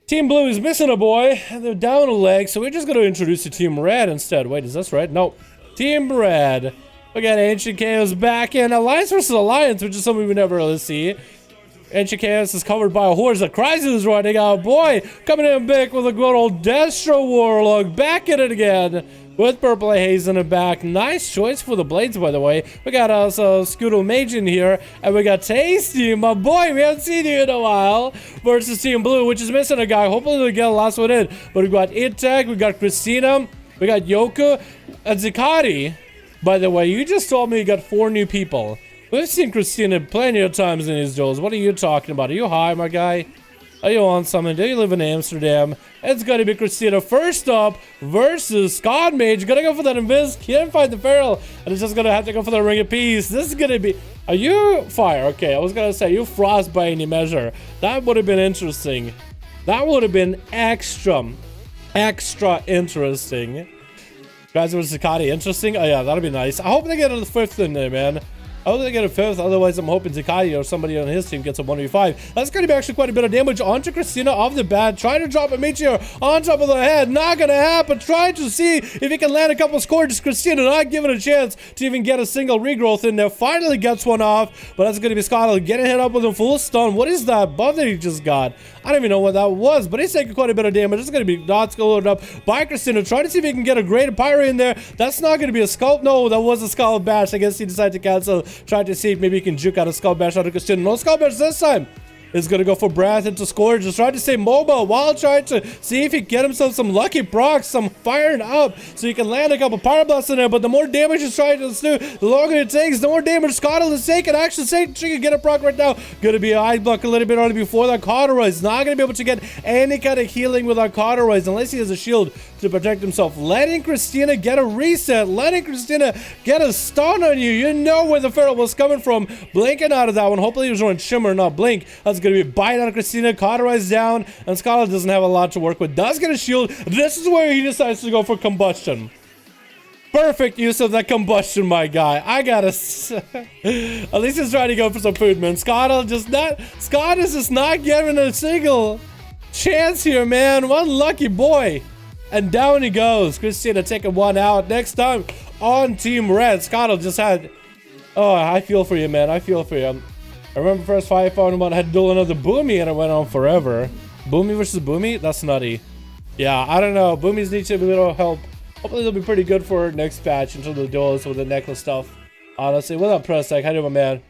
Team Blue is missing a boy, and they're down a leg, so we're just going to introduce the Team Red instead. Wait, is this red? No. Team Red. We got Ancient Chaos back in. Alliance versus Alliance, which is something we never really see. Ancient Chaos is covered by a horse. The Crisis is running out. Boy, coming in big with a good old Destro Warlock. Back in it again with Purple Haze in the back. Nice choice for the blades, by the way. We got also Scudo Mage in here. And we got Tasty, my boy. We haven't seen you in a while. Versus Team Blue, which is missing a guy. Hopefully they'll get the last one in. But we got Itek, we got Christina, we got Yoku, and Zikari. By the way, you just told me you got 4 new people. We've seen Christina plenty of times in these duels. What are you talking about? Are you high, my guy? Are you on something? Do you live in Amsterdam? It's gonna be Christina first up versus Scott Mage. Gonna go for that Invis. Can't find the Feral. And it's just gonna have to go for the Ring of Peace. This is gonna be... Are you fire? Okay, I was gonna say, you frost by any measure. That would have been interesting. That would have been extra interesting. Guys versus Zakati, interesting. Oh yeah, that'll be nice. I hope they get a 5th in there, man. I hope they get a 5th, otherwise I'm hoping Zakati or somebody on his team gets a 1v5. That's going to be actually quite a bit of damage onto Christina off the bat. Trying to drop a meteor on top of the head. Not going to happen. Trying to see if he can land a couple scores. Christina not giving a chance to even get a single regrowth in there. Finally gets one off, but that's going to be Scott getting hit up with a full stun. What is that buff that he just got? I don't even know what that was, but he's taking quite a bit of damage. It's going to be dots loaded up by Christina. Trying to see if he can get a great pyro in there. That's not going to be a scalp. No, that was a scalp bash. I guess he decided to cancel. Tried to see if maybe he can juke out a scalp bash out of Christina. No scalp bash this time. Is going to go for Breath into Scourge. Just trying to stay mobile while trying to see if he can get himself some lucky procs, some firing up, so he can land a couple Power Blasts in there. But the more damage he's trying to do, the longer it takes, the more damage Scott is taking. Actually, she can get a proc right now. Going to be an Eye Block a little bit early before that Cauterize. Not going to be able to get any kind of healing without Cauterize unless he has a shield to protect himself. Letting Christina get a reset. Letting Christina get a stun on you. You know where the Feral was coming from. Blinking out of that one. Hopefully he was running Shimmer, not Blink. That's going to be a bite out of Christina, Cauterize down, and Scarlet doesn't have a lot to work with. Does get a shield. This is where he decides to go for Combustion. Perfect use of that Combustion, my guy. I gotta... At least he's trying to go for some food, man. Scott is just not giving a single chance here, man. One lucky boy. And down he goes. Christina taking one out. Next time on Team Red, Scott just had... Oh, I feel for you, man. I feel for you. I remember first 5v5 1v1 had to duel another Boomy and it went on forever. Boomy versus Boomy? That's nutty. Yeah, I don't know. Boomies need to be a little help. Hopefully they'll be pretty good for next patch until the duels with the necklace stuff. Honestly, what up, Pressec? How you doing, man?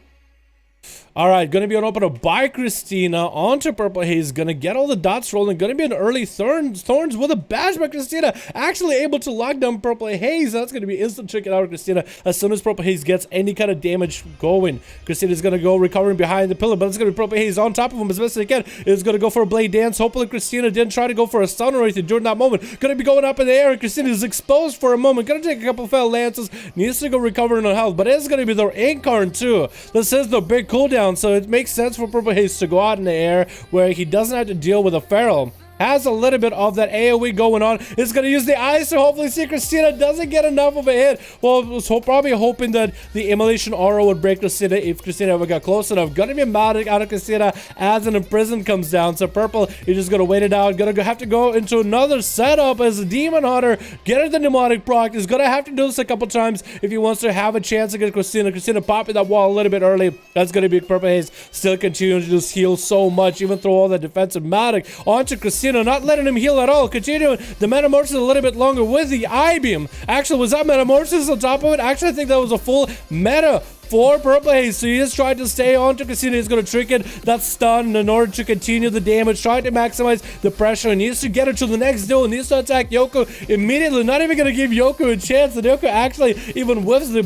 Alright, gonna be an opener by Christina onto Purple Haze. Gonna get all the dots rolling. Gonna be an early Thorns with a bash by Christina. Actually able to lock down Purple Haze. That's gonna be instant chicken out of Christina as soon as Purple Haze gets any kind of damage going. Christina's gonna go recovering behind the pillar, but it's gonna be Purple Haze on top of him as best as he can. It's gonna go for a Blade Dance. Hopefully Christina didn't try to go for a stun or anything during that moment. Gonna be going up in the air and Christina is exposed for a moment. Gonna take a couple of fell lances. Needs to go recovering on health, but it's gonna be their Incarn too. This is the big cooldown. So it makes sense for Purple Haze to go out in the air where he doesn't have to deal with a Feral. Has a little bit of that AoE going on. Is going to use the Ice to hopefully see Christina doesn't get enough of a hit. Well, was probably hoping that the Immolation Aura would break Christina if Christina ever got close enough. Gonna be mad out of Christina as an Imprison comes down. So Purple is just going to wait it out. Gonna have to go into another setup as a Demon Hunter. Get the Pneumatic proc. Is going to have to do this a couple times if he wants to have a chance against Christina. Christina popping that wall a little bit early. That's going to be Purple Haze. Still continuing to just heal so much, even through all that defensive magic onto Christina. Not letting him heal at all. Continuing the Metamorphosis a little bit longer with the I-Beam. Actually, was that Metamorphosis on top of it? Actually, I think that was a full meta for Purple Haze. So he just tried to stay on to Christina. He's going to trick it. That stun in order to continue the damage. Trying to maximize the pressure. He needs to get her to the next duel. He needs to attack Yoko immediately. Not even going to give Yoko a chance. And Yoko actually even whiffs the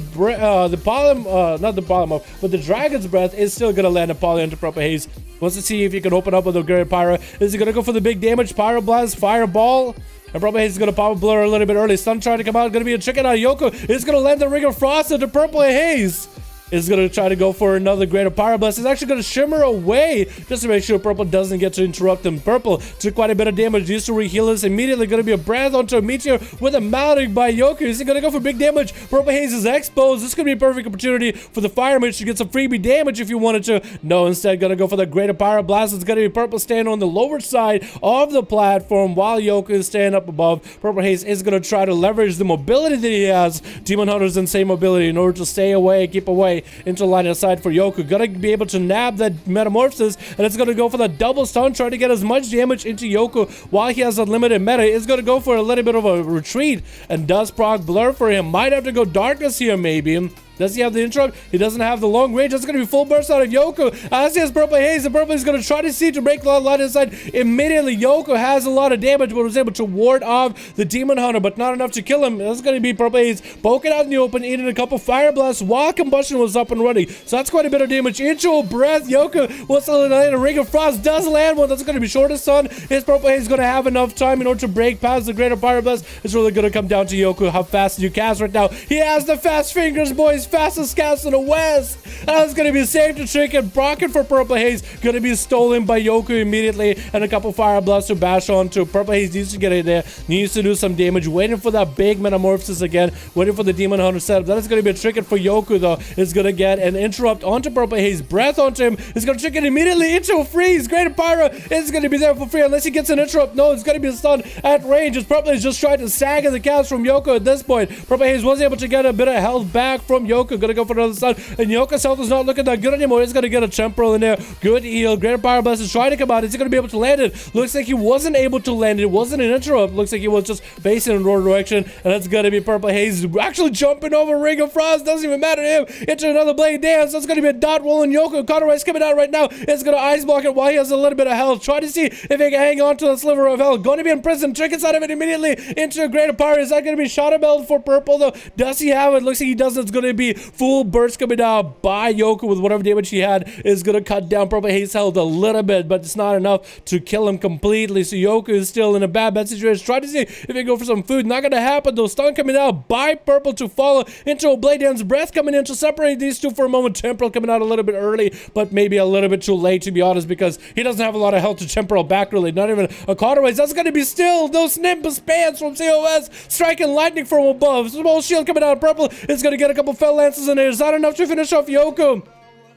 Dragon's Breath is still going to land a poly onto Purple Haze. Wants to see if he can open up with a great Pyro. Is he going to go for the big damage? Pyro Blast, Fireball. And Purple Haze is going to Power Blur a little bit early. Stun trying to come out. Going to be a chicken out. Yoko is going to land the Ring of Frost into Purple Haze. is going to try to go for another Greater Pyroblast. He's actually going to shimmer away just to make sure purple doesn't get to interrupt him. Purple took quite a bit of damage, used to reheal us. Immediately going to be a breath onto a meteor with a Maledict by Yoku. Is he going to go for big damage? Purple Haze is exposed. This could be a perfect opportunity for the Fire Mage to get some freebie damage if you wanted to. No, instead going to go for the Greater Pyroblast. It's going to be purple staying on the lower side of the platform while Yoku is staying up above. Purple Haze is going to try to leverage the mobility that he has. Demon Hunter's insane mobility in order to stay away, keep away into line of sight for Yoku. Gonna be able to nab that Metamorphosis, and it's gonna go for the double stun, trying to get as much damage into Yoku while he has a limited meta. It's gonna go for a little bit of a retreat and does proc blur for him. Might have to go darkness here, maybe. Does he have the interrupt? He doesn't have the long range. That's going to be full burst out of Yoku. As he has Purple Haze, the Purple is going to try to see to break the line inside. Immediately, Yoku has a lot of damage, but was able to ward off the Demon Hunter, but not enough to kill him. That's going to be Purple Haze poking out in the open, eating a couple Fire Blasts while Combustion was up and running. So that's quite a bit of damage. Into a breath, Yoku wants to land a Ring of Frost, does land one. That's going to be shortest stun. His Purple Haze is going to have enough time in order to break past the Greater Fire Blast. It's really going to come down to Yoku. How fast do you cast right now? He has the fast fingers, boys. Fastest cast in the West. That's going to be safe to trick and Brocken for Purple Haze. Going to be stolen by Yoku immediately, and a couple Fire Blasts to bash onto. Purple Haze needs to get in there, needs to do some damage, waiting for that big Metamorphosis again, waiting for the Demon Hunter setup. That is going to be a trick for Yoku, though. It's going to get an interrupt onto Purple Haze, breath onto him. It's going to trick it immediately into a freeze. Greater Pyro is going to be there for free unless he gets an interrupt. No, it's going to be a stun at range. It's Purple Haze just trying to sag the cast from Yoku at this point. Purple Haze was able to get a bit of health back from Yoku. Going to go for another stun, and Yoku's health is not looking that good anymore. He's going to get a temporal in there. Good heal. Greater Pyro Blast is trying to come out. Is he going to be able to land it? Looks like he wasn't able to land it. It wasn't an interrupt. Looks like he was just facing in the wrong direction, and that's going to be Purple Haze actually jumping over Ring of Frost. Doesn't even matter to him. Into another Blade Dance. That's going to be a dot roll, and Yoku Cauterize coming out right now. It's going to ice block it while he has a little bit of health. Try to see if he can hang on to the sliver of health. Going to be in prison. Trick inside of it immediately into a Greater Pyro. Is that going to be Shadow Belt for Purple, though? Does he have it? Looks like he doesn't. It's going to be full burst coming out by Yoku with whatever damage he had. Is going to cut down Purple Haze health a little bit, but it's not enough to kill him completely. So Yoku is still in a bad situation. Try to see if he can go for some food. Not going to happen, though. Stun coming out by Purple to follow into a Blade Dance. Breath coming in to separate these two for a moment. Temporal coming out a little bit early, but maybe a little bit too late, to be honest, because he doesn't have a lot of health to temporal back, really. Not even a Cauterize. That's going to be still those Nimbus Pants from COS striking lightning from above. Small shield coming out of Purple. It's going to get a couple Fell Lances in there. Is that enough to finish off Yoku?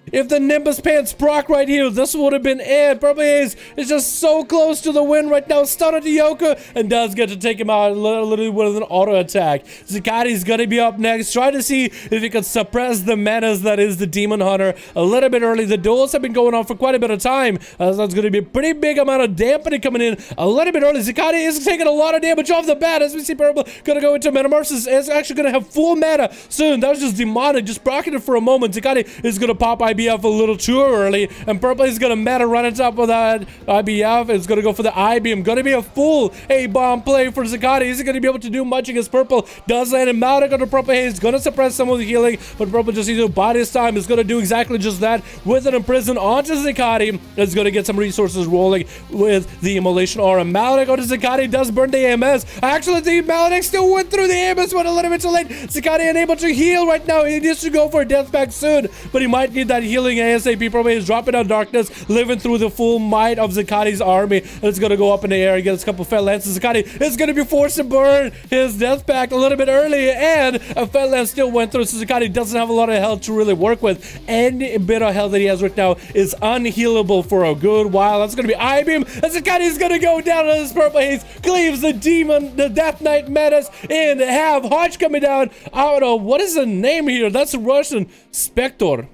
If the Nimbus Pants proc right here, this would have been it. Purple Haze is just so close to the win right now. Stun to Yoku and does get to take him out literally with an auto attack. Zakati's going to be up next. Try to see if he can suppress the menace that is the Demon Hunter a little bit early. The duels have been going on for quite a bit of time. That's going to be a pretty big amount of dampening coming in a little bit early. Zakati is taking a lot of damage off the bat as we see Purple going to go into Metamorphosis. It's actually going to have full mana soon. That was just demonic. Just brocking it for a moment. Zakati is going to pop IBF a little too early, and Purple is going to meta run on top of that IBF. It's going to go for the I-Beam. Going to be a full A-Bomb play for Zakati. Is he going to be able to do much against Purple? Does land and Maledict on the Purple Haze. Going to suppress some of the healing, but Purple just needs to buy his time. Is going to do exactly just that with an Imprison onto Zakati. Is going to get some resources rolling with the Immolation Aura. Maledict onto Zakati does burn the AMS. Actually, the Maledict still went through the AMS, but a little bit too late. Zakati unable to heal right now. He needs to go for a death pack soon, but he might need that healing ASAP. Purple Haze dropping out darkness, living through the full might of Zakati's army. And it's going to go up in the air. He gets a couple Fell Lances. Zakati is going to be forced to burn his death pact a little bit early, and a Fell Lance still went through. So Zakati doesn't have a lot of health to really work with. Any bit of health that he has right now is unhealable for a good while. That's going to be I-Beam, and Zakati is going to go down on this Purple Haze, cleaves the demon, the Death Knight menace in half. Hodge coming down. I don't know. What is the name here? That's Russian. Spectre.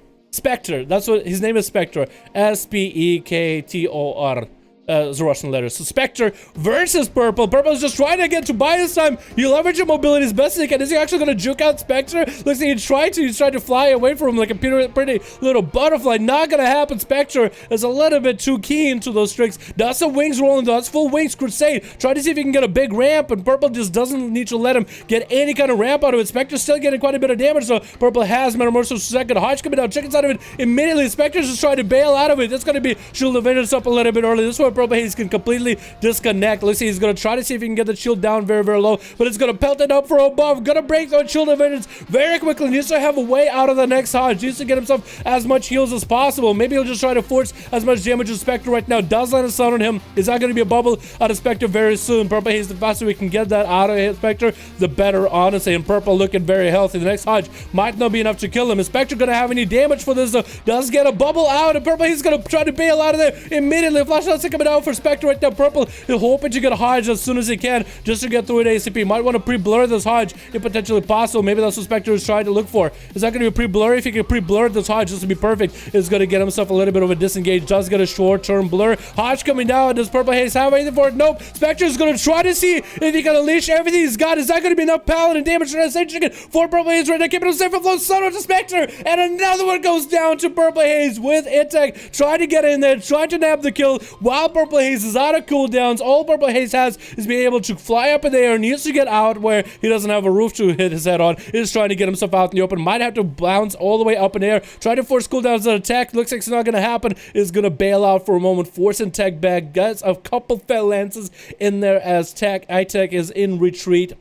That's what his name is. Spectre. Spektor. The Russian letters. So Spectre versus Purple. Purple is just trying to get to buy his time. You leverage your mobility as best as he can. Is he actually going to juke out Spectre? Looks like he's trying to fly away from him like a pretty little butterfly. Not going to happen. Spectre is a little bit too keen to those tricks. Does some wings rolling though. That's full wings crusade. Try to see if he can get a big ramp, and Purple just doesn't need to let him get any kind of ramp out of it. Spectre's still getting quite a bit of damage, so Purple has Metamorphosis second. Hodge coming down. Chickens out of it immediately. Spectre's just trying to bail out of it. That's going to be Shield of Vengeance up a little bit early. This is where Purple Haze can completely disconnect. Let's see, he's gonna try to see if he can get the shield down very, very low, but it's gonna pelt it up from above. Gonna break the shield of vengeance very quickly. Needs to have a way out of the next Hodge. Needs to get himself as much heals as possible. Maybe he'll just try to force as much damage as Spectre right now. Does land a stun on him. Is that gonna be a bubble out of Spectre very soon? Purple Haze, the faster we can get that out of Spectre, the better, honestly. And Purple looking very healthy. The next Hodge might not be enough to kill him. Is Spectre gonna have any damage for this though? Does get a bubble out, and Purple Haze is gonna try to bail out of there immediately. Flash shots coming out for Spectre right now. Purple is hoping to get a Hodge as soon as he can just to get through it ACP. Might want to pre-blur this Hodge if potentially possible. Maybe that's what Spectre is trying to look for. Is that gonna be a pre-blur? If he can pre-blur this Hodge, this would be perfect. Is gonna get himself a little bit of a disengage. Does get a short-term blur. Hodge coming down. Does Purple Haze have anything for it? Nope. Spectre is gonna try to see if he can unleash everything he's got. Is that gonna be enough paladin damage to Assassination for Purple Haze right now? Keeping him safe from flow. Son to Spectre, and another one goes down to Purple Haze with Intech. Trying to get in there, trying to nab the kill while Purple Haze is out of cooldowns. All Purple Haze has is being able to fly up in the air. Needs to get out where he doesn't have a roof to hit his head on. Is trying to get himself out in the open. Might have to bounce all the way up in the air. Try to force cooldowns on attack. Looks like it's not gonna happen. Is gonna bail out for a moment, forcing Tech back. Gets a couple fell lances in there as Tech is in retreat.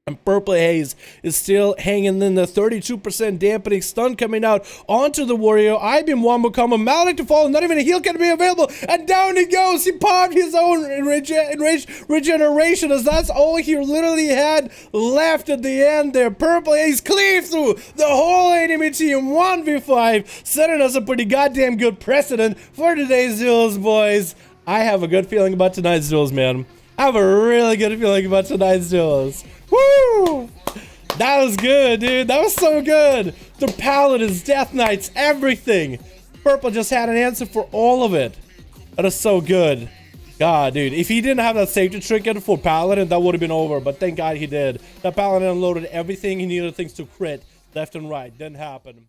And Purple Haze is still hanging in the 32% dampening stun coming out onto the warrior. IBM Wombo combo, Malik to fall, not even a heal can be available, and down he goes. He popped his own regeneration as that's all he literally had left at the end there. Purple Haze cleaved through the whole enemy team 1v5, setting us a pretty goddamn good precedent for today's duels, boys. I have a good feeling about tonight's duels, man. I have a really good feeling about tonight's duels. Woo! That was good, dude. That was so good. The Paladins, Death Knights, everything. Purple just had an answer for all of it. That is so good. God, dude. If he didn't have that safety trinket for Paladin, that would have been over. But thank God he did. That Paladin unloaded everything he needed things to crit left and right. Didn't happen.